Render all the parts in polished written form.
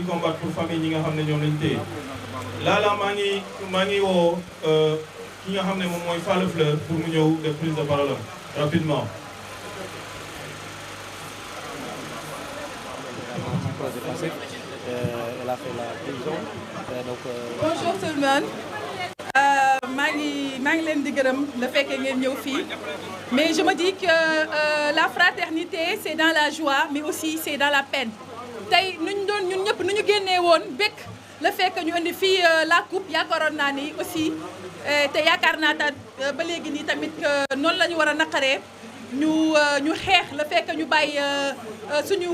combattre pour famille ñi nga xam ne ñoom lañ téye laala maa ngi woo ki nga xam ne moom mooy Falla Fleur pour mu ñëw def prise de parole rapidement. Elle a fait la prison. Bonjour tout le monde. maa ngi leen di gërëm la fekkee ngeen ñëw fii mais je me dis que la fraternité c'est dans la joie mais aussi c'est dans la peine tey ñun ñëpp nu ñu génnee woon bekk le fait que ñu indi fii la coupe yaakaaroon naa ni aussi te yaakaar naa ba léegi nii tamit noonu la ñu war a naqaree ñu xeex le fait que ñu bàyyi suñu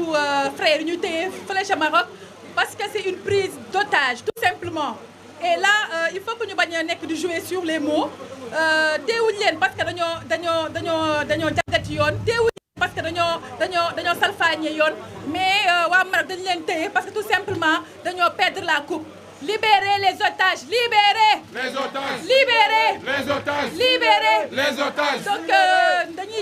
frère yi ñu téye fële ca Maroc parce que c'est une prise d'otage tout simplement. Et là il faut que ñu bañ a nekk di jouer sur les mots teewuñ leen parce que dañoo jàggati yoon teewuñ leen parce que dañoo salfaañe yoon mais waa Maroc dañu leen téye parce que tout simplement dañoo perdre la coupe. Libérez les otages, libérez les otages, libérez les otages, libérez les otages. Donc dañuy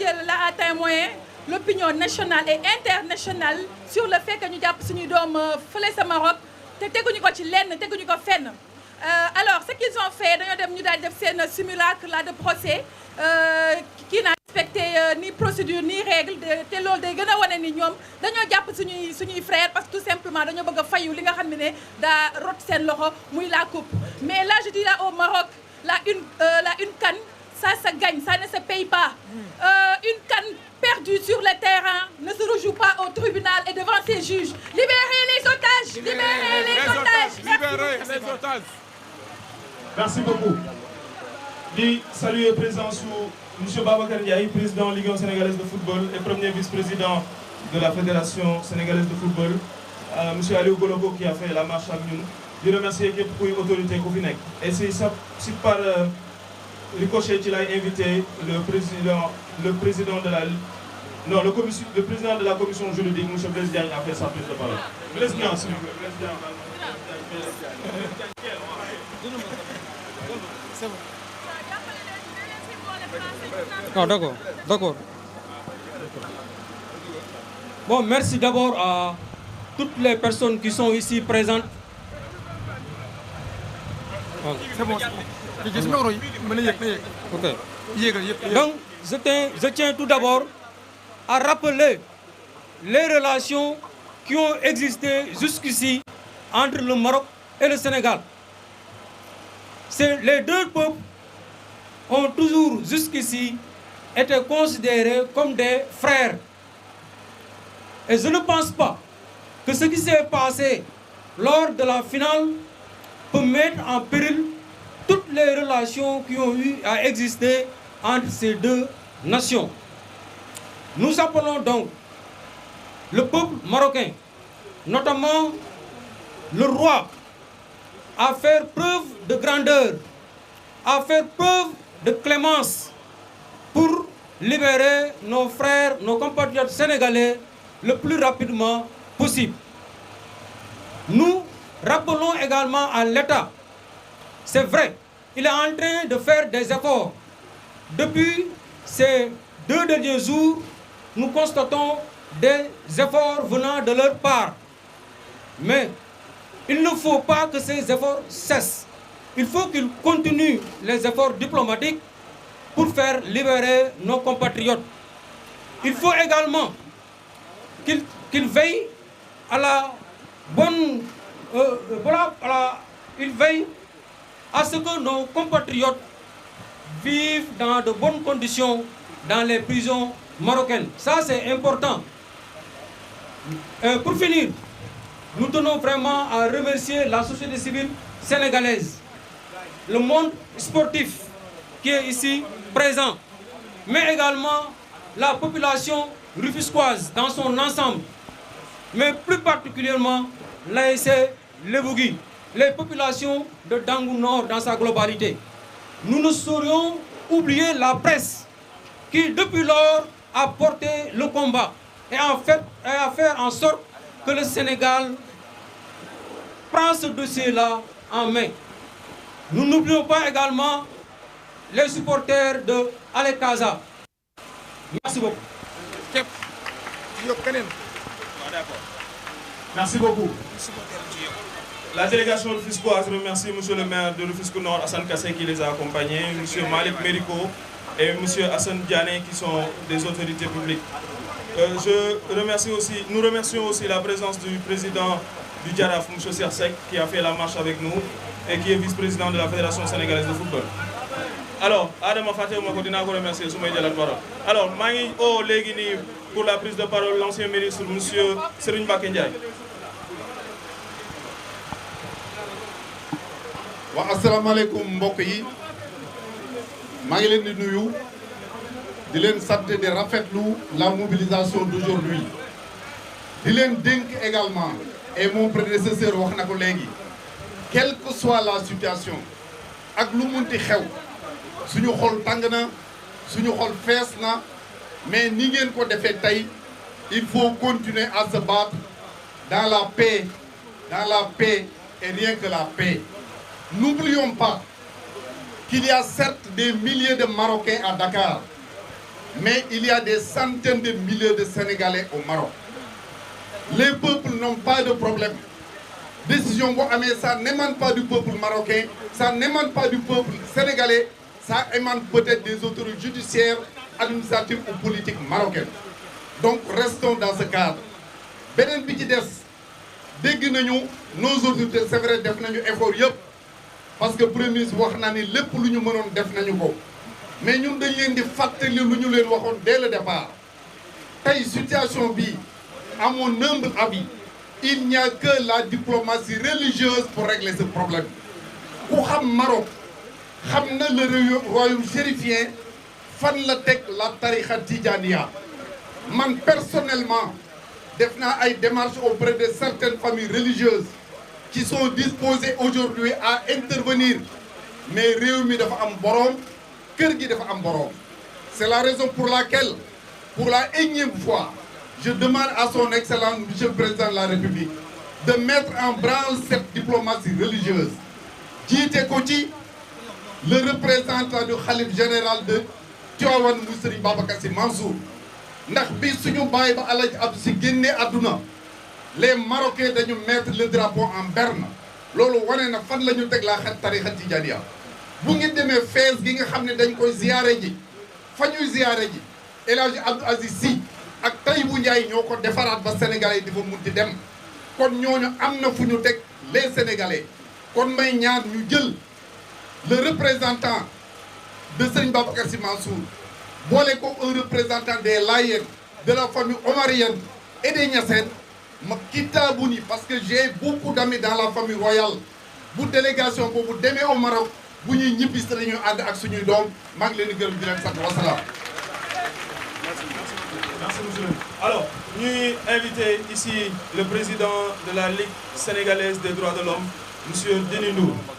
jël là à témoin l'opinion nationale et internationale sur le fait que ñu jàpp suñuy doom fële sa Maroc. te teguñu ko ci lenn teguñu ko fenn alors ce qu'ils ont fait dañoo dem ñu daal def seen simulacre là de procès qui n'a respecté ni procédure ni règle te loolu day gën a wane ni ñoom dañoo jàpp suñuy frère parce que tout simplement dañoo bëgg a fayu li nga xam ne daa rot seen loxo muy la coupe mais là je dis là au Maroc la une CAN ça se gagne ça ne se paye pas une CAN perdue sur le terrain ne se rejoue pas au tribunal et devant ses juges. Libérez les otages, libérez les otages. Libérez les otages. Merci beaucoup. Di saluer présence su monsieur Babacar Ndiaye, président Ligue sénégalaise de football et premier vice-président de la Fédération sénégalaise de football. Monsieur Aliou Goloko qui a fait la marche ak ñun. Di remercier képp kuy autorité ku fi nekk. Et si par ricochet ci lay invité le président de la commission juridique monsieur Blaise Diagne a fait sa prise de parole. Blaise Diagne s'il vous plaît. Blaise Diagne. Non, d'accord. Bon, merci d'abord à toutes les personnes qui sont ici présentes. C'est bon. Ok. Donc, je tiens tout d'abord à rappeler les relations qui ont existé jusqu'ici entre le Maroc et le Sénégal. Les deux peuples ont toujours jusqu'ici été considérés comme des frères. Et je ne pense pas que ce qui s'est passé lors de la finale peut mettre en péril toutes les relations qui ont eu à exister entre ces deux nations. Nous appelons donc le peuple marocain, notamment le roi, à faire preuve de grandeur, à faire preuve de clémence pour libérer nos frères, nos compatriotes sénégalais le plus rapidement possible. Nous rappelons également à l'État, c'est vrai, il est en train de faire des efforts. Depuis ces 2 derniers jours, nous constatons des efforts venant de leur part. Mais il ne faut pas que ces efforts cessent. Il faut qu'ils continuent les efforts diplomatiques pour faire libérer nos compatriotes. Il faut également qu'ils veillent à la bonne... ils veillent à ce que nos compatriotes vivent dans de bonnes conditions dans les prisons marocaines. Ça, c'est important. Pour finir, nous tenons vraiment à remercier la société civile sénégalaise, le monde sportif qui est ici présent, mais également la population rufisquoise dans son ensemble, mais plus particulièrement l'ASC Lebougui, les populations de Dangou Nord dans sa globalité. Nous ne saurions oublier la presse qui, depuis lors, a porté le combat et a fait en sorte que le Sénégal prend ce dossier-là en main. Nous n'oublions pas également les supporters de Alekaza. Merci beaucoup. Merci beaucoup. La délégation rufisquoise remercie M. le maire de Rufisque Nord, Hassan Kassé, qui les a accompagnés, M. Malik Mériko et M. Hassan Diané, qui sont des autorités publiques. Nous remercions aussi la présence du président du Djaraf, M. Sersek, qui a fait la marche avec nous et qui est vice-président de la Fédération sénégalaise de football. Alors, Adama Faté, je vous remercie. Alors, pour la prise de parole, l'ancien ministre, M. Serigne Mbacké Ndiaye. Assalamu alaikum mbokk yi maa ngi leen di nuyu di leen sant di rafetlu la mobilisation d'aujourd'hui di leen dénk également et mon prédécesseur wax na ko léegi quelle que soit la situation ak lu munti xew suñu xol tàng na suñu xol fees na mais ni ngeen ko defee tey il faut continuer à se battre dans la paix et rien que la paix. N'oublions pas qu'il y a certes des milliers de Marocains à Dakar, mais il y a des centaines de milliers de Sénégalais au Maroc. Les peuples n'ont pas de problème. Décision boo amee ça n'émane pas du peuple marocain, ça n'émane pas du peuple sénégalais, ça émane peut-être des autorités judiciaires, administratives ou politiques marocaines. Donc restons dans ce cadre. beneen bi ci des dégg nañu nos autorités c'est vrai def nañu effort yëpp. parce que premier ministre wax na ni lépp lu ñu mënoon def nañu ko mais ñun dañ leen di fàttali lu ñu leen waxoon dès le départ tey situation bi à mon humble avis il n'y a que la diplomatie religieuse pour régler ce problème ku xam Maroc xam na le royaume chérifien fan la teg la tariqa Tidjaniya man personnellement def naa ay démarches auprès de certaines familles religieuses qui sont disposés aujourd'hui à intervenir mais réew mi dafa am boroom kër gi dafa am boroom c'est la raison pour laquelle pour la énième fois je demande à son excellence monsieur le président de la République de mettre en branle cette diplomatie religieuse jiite ko ci le représentant du khalife général de Tivaouane mu Serigne Babacar Sy Mansour ndax bi suñu baay ba Alaaji Abdou Sy génnee àdduna les Marocains dañu mettre le drapeau en berne loolu wane na fan la ñu teg la xet tarixa Tijaaniya bu ngi demee Fès gi nga xam ne dañ koy ziyaare ji fa ñuy ziyaare ji El Hadji Abdou Aziz Sy ak Taïbu Ndiaye ñoo ko defaraat ba Sénégalais yi di fa munti dem kon ñooñu am na fu ñu teg les Sénégalais kon may ñaan ñu jël le représentant de Serigne Babacar Sy Mansour boole ko un représentant des Layènes de la famille omarienne et des Niassènes ma kitaabu ni parce que j'ai beaucoup d'amis dans la famille royale bu délégation boobu demee au Maroc bu ñuy ñibbisi dañuy ànd ak suñuy doom maa ngi leen di gërëm di leen sant wasalaam. Merci monsieur. Alors ñuy invité ici le président de la Ligue sénégalaise des droits de l'homme monsieur Denis Ndour.